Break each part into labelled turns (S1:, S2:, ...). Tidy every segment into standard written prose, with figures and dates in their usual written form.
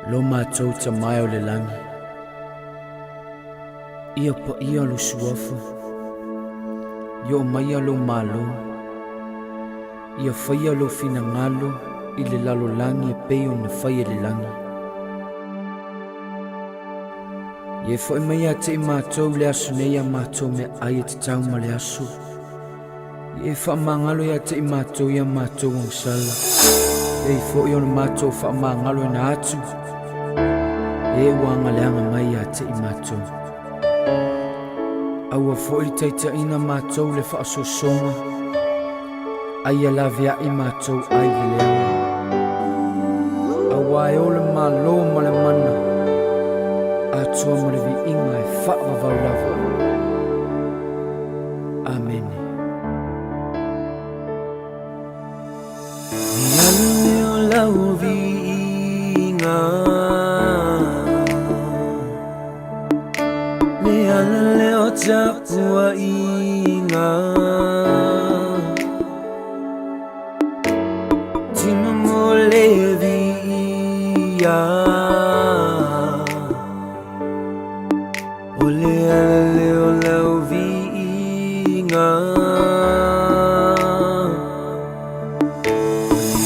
S1: Lo mātou ta mai o le langi. Ia pa ia lo suafu. Ia o mai lo malo. Ia whaia lo fina ngalo I le lalo langi e peo na whaia le langi. Ia whai mai a te I mātou le asu nei a mātou me ai te tau ma le asu. Ia wha mangalo ia te I mātou ia mātou ang sala. Ia whai ona mātou wha mangalo ina atu. E wanga leanga mai a te I mātou. Aua fōi teita ina mātou le whaasosonga. Aia la vea I mātou ai le leanga. Aua e ole malo ma le mana. Atua ma le vi inga e whaavavau lava. Amen. Niana leo lau vi inga. Niana leo Atua inga. Tima mo le via. Ole ala leo lau vi inga.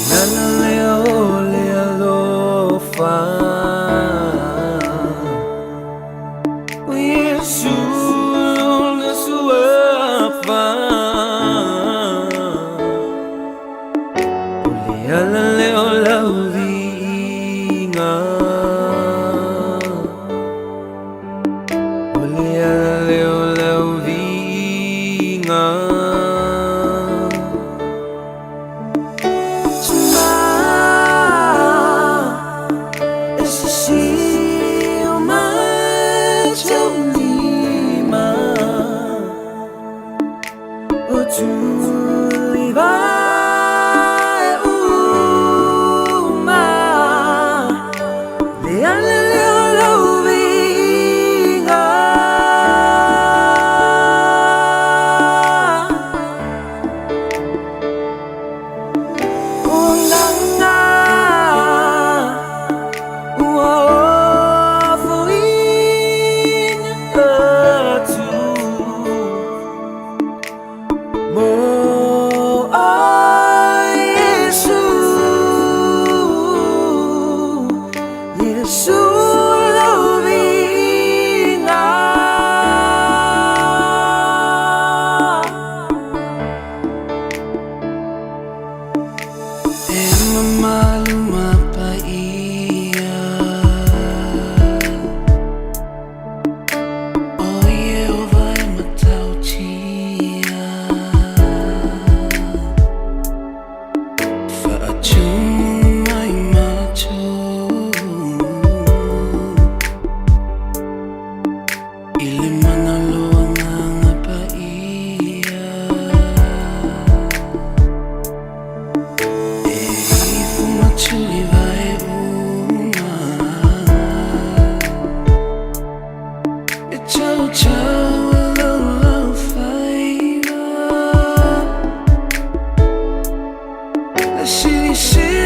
S1: Niana leo le alofa. Ala leo lau vinga. Ole ala leo lau vinga. Suma esi o macho lima. O tu liva. She